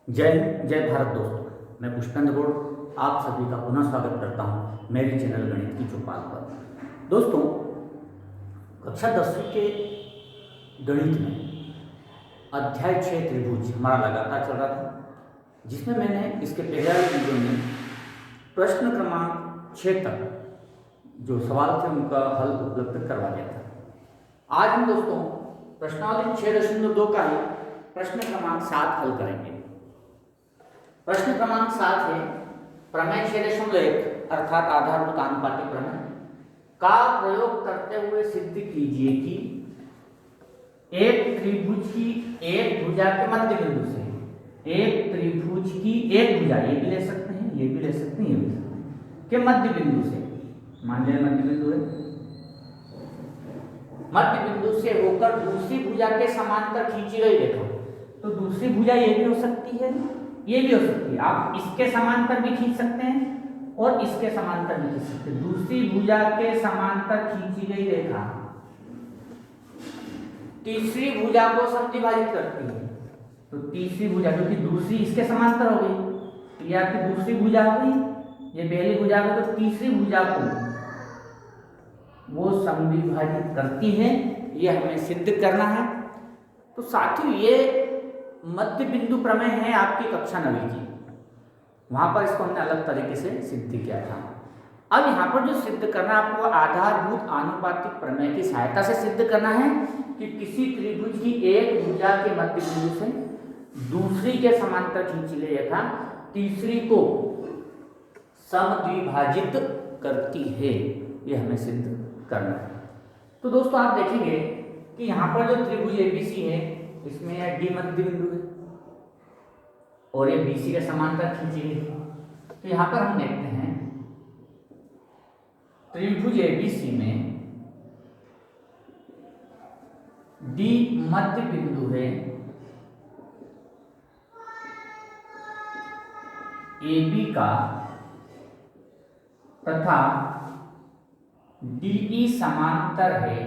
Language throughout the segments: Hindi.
जय जय भारत दोस्तों, मैं पुष्पेंद्र गौड़ आप सभी का पुनः स्वागत करता हूं मेरे चैनल गणित की चौपाल पर। दोस्तों, कक्षा 10वीं के गणित में अध्याय 6 त्रिभुज हमारा लगातार चल रहा था, जिसमें मैंने इसके पहले वाले वीडियो में प्रश्न क्रमांक 6 तक जो सवाल थे उनका हल उपलब्ध करवा दिया था। आज हम दोस्तों प्रश्नावली 6.2 का ही प्रश्न क्रमांक 7 हल करेंगे। प्रश्न क्रमांक 7 है प्रमेय 6.1 अर्थात आधारभूत आनुपातिक प्रमेय का प्रयोग करते हुए सिद्ध कीजिए कि एक त्रिभुज की एक भुजा के मध्य बिंदु से एक त्रिभुज की एक भुजा, ये भी ले सकते हैं, ये भी ले सकते हैं, ये भी ले सकते हैं, के मध्य बिंदु से, मान लिया मध्य बिंदु है, मध्य बिंदु से होकर दूसरी भुजा के समांतर खींची गई रेखा। तो दूसरी भुजा ये भी हो सकती है, ये भी हो सकती है, आप इसके समांतर भी खींच सकते हैं और इसके समांतर भी खींच सकते हैं। दूसरी भुजा के समांतर खींची गई रेखा तीसरी भुजा को समद्विभाजित करती है। तो तीसरी भुजा, क्योंकि दूसरी इसके समांतर हो गई, ये आपकी दूसरी भुजा हो गई, ये पहली भुजा को, तो तीसरी भुजा को वो समद्विभाजित करती है, ये हमें सिद्ध करना है। तो साथियों, ये मध्य बिंदु प्रमेय है आपकी कक्षा 9वीं की, वहां पर इसको हमने अलग तरीके से सिद्ध किया था। अब यहाँ पर जो सिद्ध करना है आपको आधारभूत आनुपातिक प्रमेय की सहायता से सिद्ध करना है कि किसी त्रिभुज की एक भुजा के मध्य बिंदु से दूसरी के समांतर खींची गई रेखा तीसरी को समद्विभाजित करती है, ये हमें सिद्ध करना है। तो दोस्तों, आप देखेंगे कि यहाँ पर जो त्रिभुज एबीसी है, इसमें डी मध्य बिंदु है और ये बीसी के समांतर खींची गई। तो यहाँ पर हम देखते हैं त्रिभुज एबीसी में डी मध्य बिंदु है, AB का, तथा DE समांतर है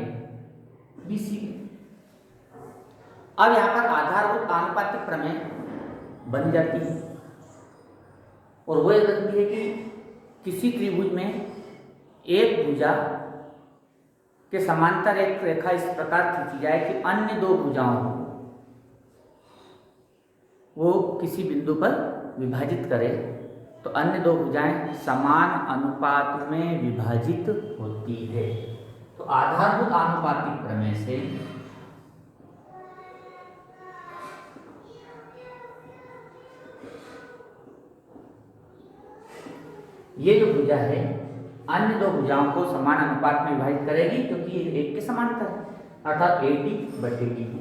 BC के। अब यहां पर आधारभूत आनुपातिक प्रमेय बन जाती है और वो ये कहती है कि किसी त्रिभुज में एक भुजा के समांतर एक रेखा इस प्रकार खींची जाए कि अन्य दो भुजाओं को वो किसी बिंदु पर विभाजित करे, तो अन्य दो भुजाएं समान अनुपात में विभाजित होती है। तो आधारभूत आनुपातिक प्रमेय से ये जो भुजा है अन्य दो भुजाओं को समान अनुपात में विभाजित करेगी, क्योंकि ये एक के समांतर है, अर्थात AD बटे DB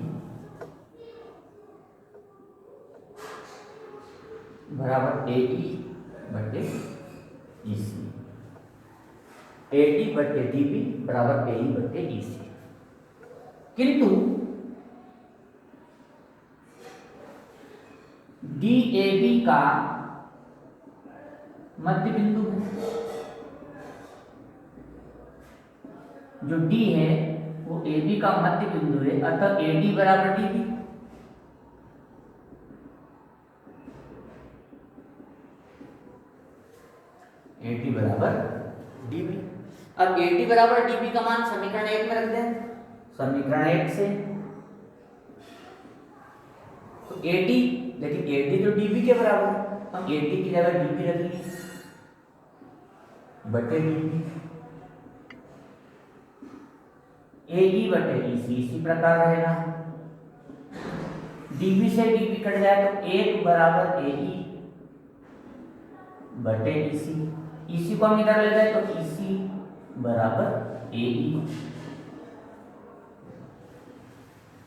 बराबर AE बटे EC, AD बटे DB बराबर AE बटे EC। किंतु DAB का मध्य बिंदु है, जो D है वो AB का मध्य बिंदु है, अतः AD बराबर DB। AD बराबर DB। अब AD बराबर DB का मान समीकरण 1 में रख दें। समीकरण 1 से तो AD, लेकिन AD तो DB के बराबर है, हम AD की जगह DB रखेंगे बटे DB। AE बटे EC इसी प्रकार रहेगा। DB से DB कट जाए तो 1 बराबर AE बटे EC, EC को हम इधर ले जाए तो EC बराबर AE,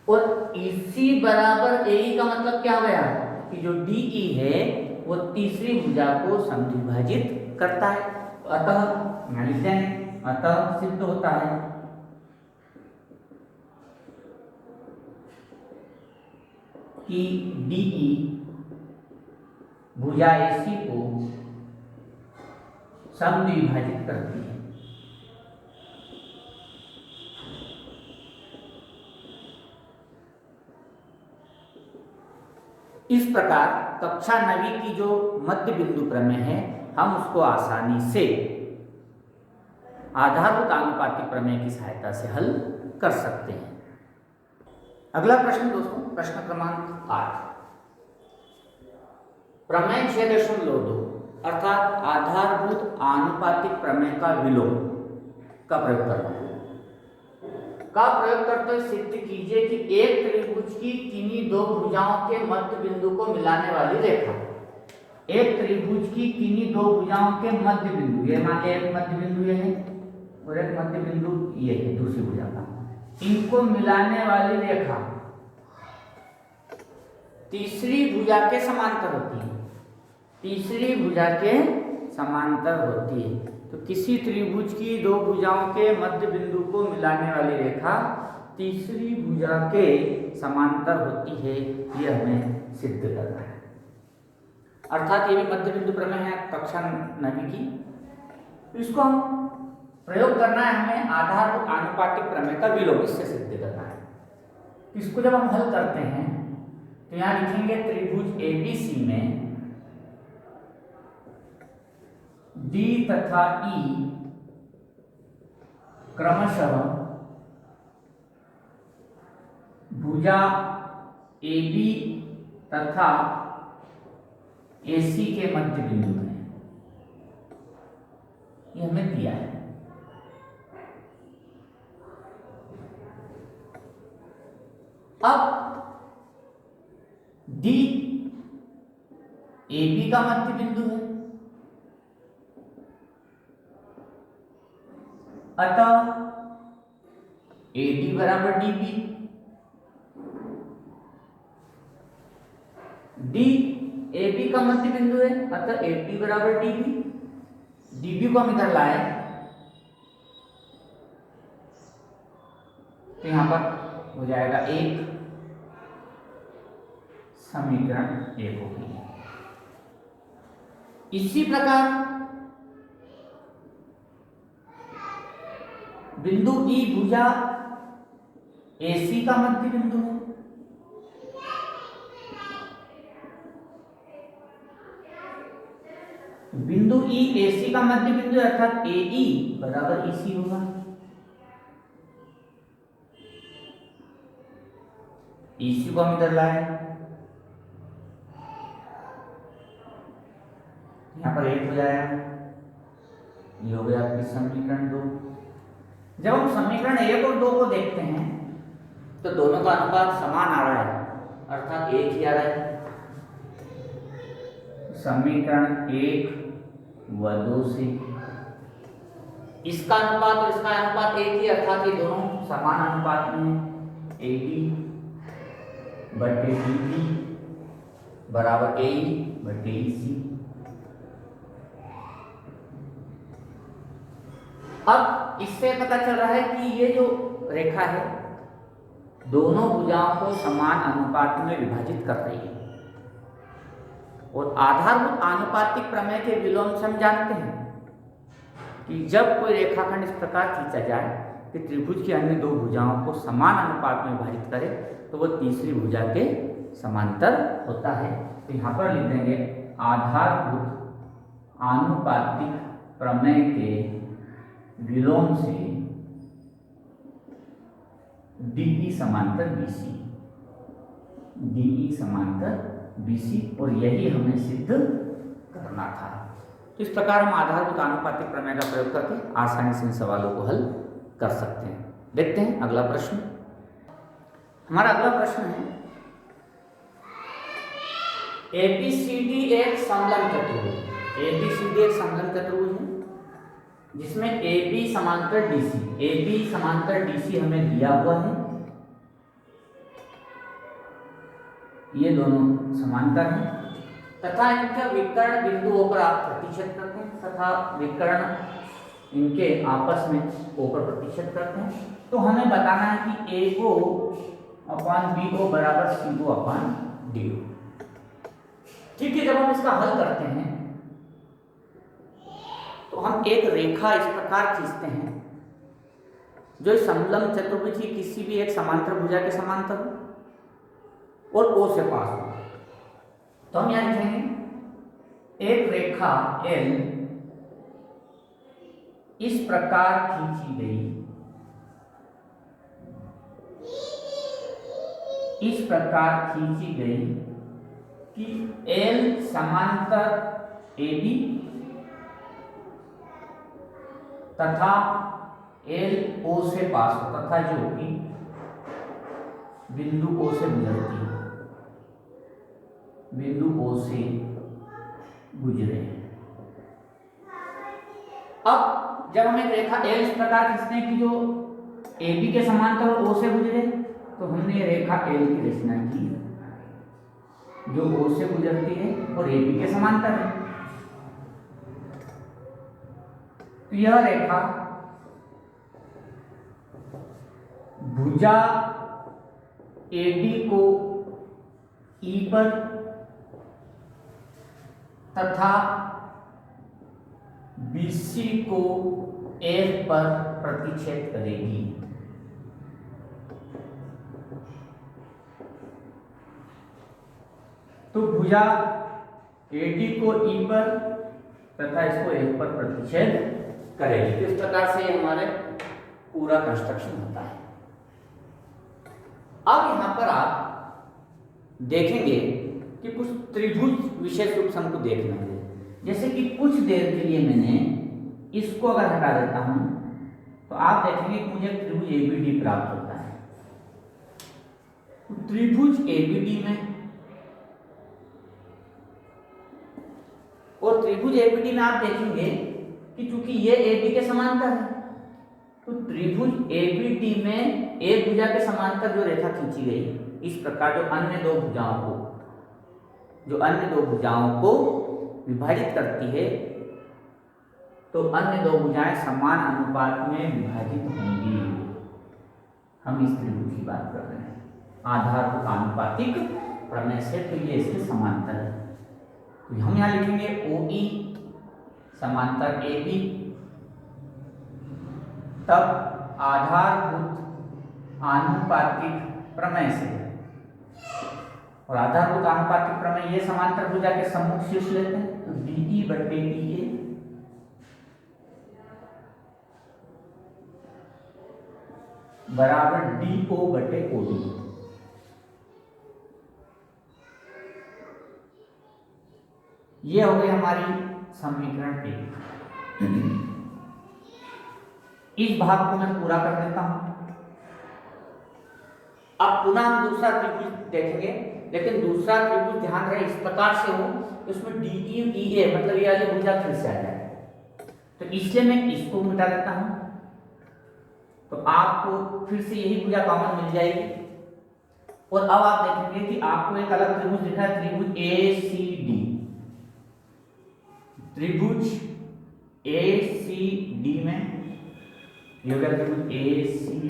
और EC बराबर AE का मतलब क्या हो गया कि जो DE है वो तीसरी भुजा को समद्विभाजित करता है। अतः लिखते हैं, अतः सिद्ध होता है कि DE भुजा AC को समद्विभाजित करती है। इस प्रकार कक्षा 9वीं की जो मध्य बिंदु प्रमेय है हम उसको आसानी से आधारभूत आनुपातिक प्रमेय की सहायता से हल कर सकते हैं। अगला प्रश्न दोस्तों, प्रश्न क्रमांक 8, प्रमेय 6.2 अर्थात आधारभूत आनुपातिक प्रमेय का विलोम का प्रयोग करना का प्रयोग करते हुए सिद्ध कीजिए कि एक त्रिभुज की किन्हीं दो भुजाओं के मध्य बिंदु को मिलाने वाली रेखा, एक त्रिभुज की किन्हीं दो भुजाओं के मध्य बिंदु, ये मान लिया एक मध्य बिंदु ये है और एक मध्य बिंदु ये है दूसरी भुजा का, इनको मिलाने वाली रेखा तीसरी भुजा के समांतर होती है, तीसरी भुजा के समांतर होती है। तो किसी त्रिभुज की दो भुजाओं के मध्य बिंदु को मिलाने वाली रेखा तीसरी भुजा के समांतर होती है, ये हमें सिद्ध करना है। अर्थात ये भी मध्य बिंदु प्रमेय है कक्षा 9वीं की, इसको हम प्रयोग करना है, हमें आधारभूत आनुपातिक प्रमेय का विलोम इससे सिद्ध करना है। इसको जब हम हल करते हैं तो यहाँ लिखेंगे त्रिभुज ABC में D तथा E क्रमशः भुजा AB तथा AC के मध्य बिंदु हैं, ये हमें दिया है। अब D AB का मध्य बिंदु है, अतः AD बराबर DB, D AB का मध्य बिंदु है अतः AD बराबर DB, DB को हम इधर लाए तो यहां पर हो जाएगा 1, समीकरण 1 होगी। इसी प्रकार बिंदु E भुजा AC का मध्य बिंदु है, बिंदु E AC का मध्य बिंदु अर्थात AE बराबर EC होगा। EC को हम इधर लाए, यहां पर 1 हो जाएगा, ये हो गया आपकी समीकरण 2। जब हम समीकरण 1 और 2 को देखते हैं तो दोनों का अनुपात समान आ रहा है, अर्थात 1 ही आ रहा है। समीकरण 1 व 2 से इसका अनुपात और इसका अनुपात 1 ही, अर्थात ये दोनों समान अनुपात में है। AD बटे DB बराबर AE बटे EC। अब इससे पता चल रहा है कि ये जो रेखा है दोनों भुजाओं को समान अनुपात में विभाजित कर रही है। और आधारभूत आनुपातिक प्रमेय के विलोम से हम जानते हैं कि जब कोई रेखाखंड इस प्रकार खींचा जाए कि त्रिभुज की अन्य दो भुजाओं को समान अनुपात में विभाजित करे तो वह तीसरी भुजा के समांतर होता है। तो यहाँ पर लिख देंगे आधारभूत आनुपातिक प्रमेय के विलोम से DE समांतर BC, DE समांतर BC, और यही हमें सिद्ध करना था। तो इस प्रकार हम आधारभूत आनुपातिक प्रमेय का प्रयोग करके आसानी से इन सवालों को हल कर सकते हैं। देखते हैं अगला प्रश्न। हमारा अगला प्रश्न है ABCD एक समलंब चतुर्भुज, ABCD एक समलंब चतुर्भुज है जिसमें AB समांतर DC, AB समांतर DC हमें दिया हुआ है, ये दोनों समांतर हैं तथा इनका विकर्ण बिंदु होकर आप प्रतिशत करते हैं तथा विकर्ण इनके आपस में होकर प्रतिशत करते हैं। तो हमें बताना है कि AO अपॉन BO बराबर CO अपॉन DO। ठीक है, जब हम इसका हल करते हैं तो हम एक रेखा इस प्रकार खींचते हैं जो समलंब चतुर्भुज की किसी भी एक समांतर भुजा के समांतर हो और O से पास हो। तो हम यहाँ लिखेंगे एक रेखा L इस प्रकार खींची गई, इस प्रकार खींची गई कि L समांतर AB तथा L O से पास हो, तथा जो कि बिंदु O से गुजरती है, बिंदु O से गुजरे। अब जब हम एक रेखा L इस प्रकार खींचते हैं कि जो AB के समांतर और O से गुजरे, तो हमने ये रेखा L की रचना की जो O से गुजरती है और AB के समांतर है। तो यह रेखा भुजा AB को E पर तथा BC को F पर प्रतिच्छेद करेगी। तो भुजा AD को E पर तथा इसको F पर प्रतिच्छेद करेगी। तो इस प्रकार से हमारे पूरा कंस्ट्रक्शन होता है। अब यहां पर आप देखेंगे कि कुछ त्रिभुज विशेष रूप से हमको देखना है। जैसे कि कुछ देर के लिए मैंने इसको अगर हटा देता हूं तो आप देखेंगे कि मुझे त्रिभुज ABD प्राप्त होता है। तो त्रिभुज ABD में और त्रिभुज ABD में आप देखेंगे कि चूंकि ये AB के समांतर है, तो त्रिभुज ABD में एक भुजा के समांतर जो रेखा खींची गई, इस प्रकार जो अन्य दो भुजाओं को विभाजित करती है, तो अन्य दो भुजाएं समान अनुपात में विभाजित होंगी। हम इस त्रिभुज की बात कर रहे हैं आधारभूत आनुपातिक प्रमेय से, तो ये इसके समांतर है। तो हम यहाँ लिखेंगे OE समांतर AB, तब आधारभूत आनुपातिक प्रमेय से, और आधारभूत आनुपातिक प्रमेय ये समांतर भुजा के सम्मुख शीर्ष लेते हैं, तो DE बटे DA बराबर DO बटे OD। ये हो गई हमारी समीकरण 1। इस भाग को मैं पूरा कर देता हूं। अब पुनः हम दूसरा त्रिभुज देखेंगे, लेकिन दूसरा त्रिभुज ध्यान रहे इस प्रकार से हो, उसमें DE EA मतलब ये वाली भुजा फिर से आ जाए, तो इसलिए मैं इसको मिटा देता हूं, तो आपको फिर से यही भुजा कॉमन मिल जाएगी। और अब आप देखेंगे कि आपको एक अलग त्रिभुज दिखा है, त्रिभुज ACD। त्रिभुज ACD में ये हो गया त्रिभुज ACD।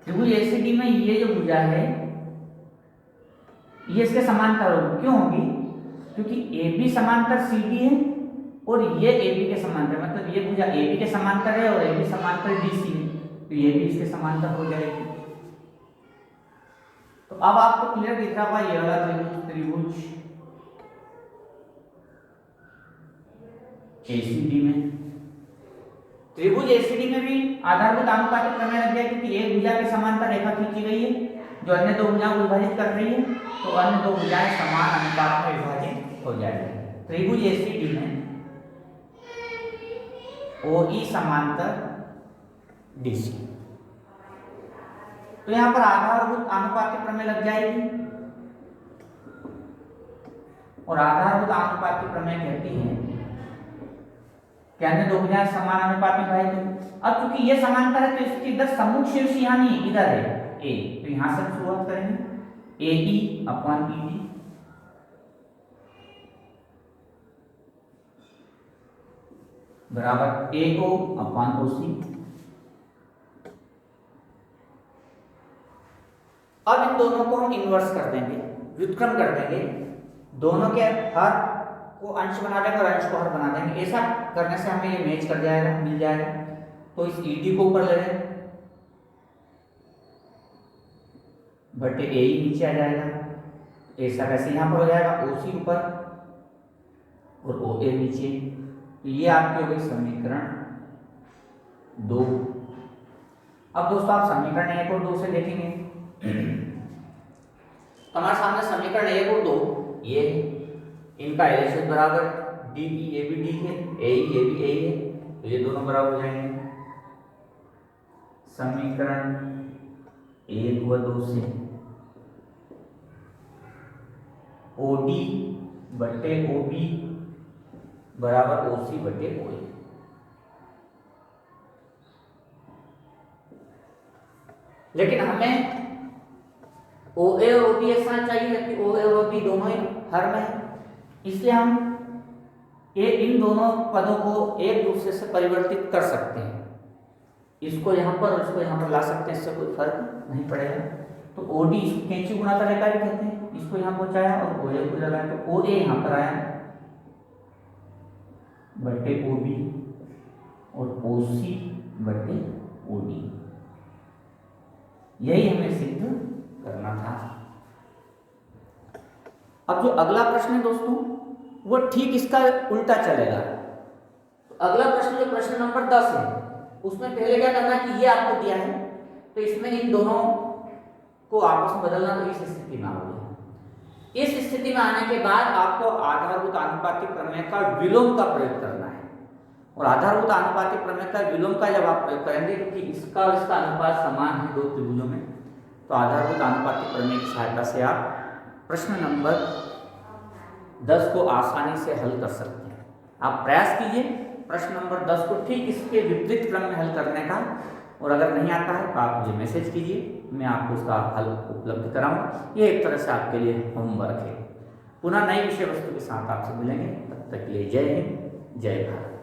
त्रिभुज ACD में ये जो भुजा है ये इसके समांतर होगी। क्यों होगी? क्योंकि AB समांतर CD है और ये AB के समांतर, मतलब ये भुजा AB के समांतर है और AB समांतर DC है, तो ये भी इसके समांतर हो जाएगी। तो अब आपको क्लियर दिख रहा होगा ये वाला त्रिभुज ACD में। त्रिभुज ACD में भी आधारभूत आनुपातिक प्रमेय लग गया, क्योंकि एक भुजा के समांतर रेखा खींची गई है जो अन्य दो भुजाओं को विभाजित कर रही है, तो अन्य दो भुजाएं समान अनुपात में विभाजित हो जाएगी। त्रिभुज ACD में OE समांतर DC, तो यहां पर आधारभूत आनुपातिक प्रमेय लग जाएगी। और आधारभूत आनुपातिक प्रमेय कहती है कि अन्य दो भुजाएं समान अनुपात में विभाजित होंगी। अब चूंकि ये समांतर है तो इसकी इधर सम्मुख शीर्ष यहाँ नहीं, इधर है A, तो यहां से शुरुआत करेंगे AE अपॉन ED बराबर AO अपॉन OC। अब इन दोनों को हम इन्वर्स कर देंगे, व्युत्क्रम कर देंगे, दोनों के हर को अंश बना देंगे और अंश को हर बना देंगे। ऐसा करने से हमें ये मैच कर जाएगा, मिल जाएगा। तो इस ED को ऊपर ले लें बटे AE नीचे आ जाएगा, ऐसा कैसे यहाँ पर हो जाएगा, OC ऊपर और OA नीचे। तो ये आपकी हो गई समीकरण 2। अब दोस्तों आप समीकरण 1 और 2 से देखेंगे। हमारे सामने समीकरण 1 और 2 ये इनका LHS बराबर DE, ये भी D है, AE ये भी AE है, तो ये दोनों बराबर हो जाएंगे। समीकरण 1 व 2 से OD बटे OB बराबर OC बटे OA। लेकिन हमें OA और OB ऐसा चाहिए कि OA और OB दोनों ही हर में है, इसलिए हम इन दोनों पदों को एक दूसरे से परिवर्तित कर सकते हैं। इसको यहाँ पर और इसको यहाँ पर ला सकते हैं, इससे कोई फर्क नहीं पड़ेगा। तो OD इसको कैंची गुणाकार रेखा भी कहते हैं, इसको यहाँ पहुंचाया और OA को लगाया, तो OA यहाँ पर आया बटे OB और OC बटे OD। यही हमें सिद्ध करना था। अब जो अगला प्रश्न है दोस्तों वो ठीक इसका उल्टा चलेगा। तो अगला प्रश्न जो प्रश्न नंबर 10 है उसमें पहले क्या करना है कि ये आपको दिया है, तो इसमें इन दोनों को आपस में बदलना, तो इस स्थिति में आओगे। इस स्थिति में आने के बाद आपको आधारभूत आनुपातिक प्रमेय का विलोम का प्रयोग करना है। और आधारभूत आनुपातिक प्रमेय का विलोम का जब आप प्रयोग करेंगे, क्योंकि इसका और इसका अनुपात समान है दो त्रिभुजों में, तो आधारभूत आनुपातिक प्रमेय की सहायता से आप प्रश्न नंबर 10 को आसानी से हल कर सकते हैं। आप प्रयास कीजिए प्रश्न नंबर 10 को ठीक इसके विपरीत क्रम में हल करने का, और अगर नहीं आता है तो आप मुझे मैसेज कीजिए, मैं आपको उसका हल उपलब्ध कराऊंगा। ये एक तरह से आपके लिए होमवर्क है। पुनः नई विषय वस्तु के साथ आपसे मिलेंगे, तब तक के लिए जय हिंद, जय भारत।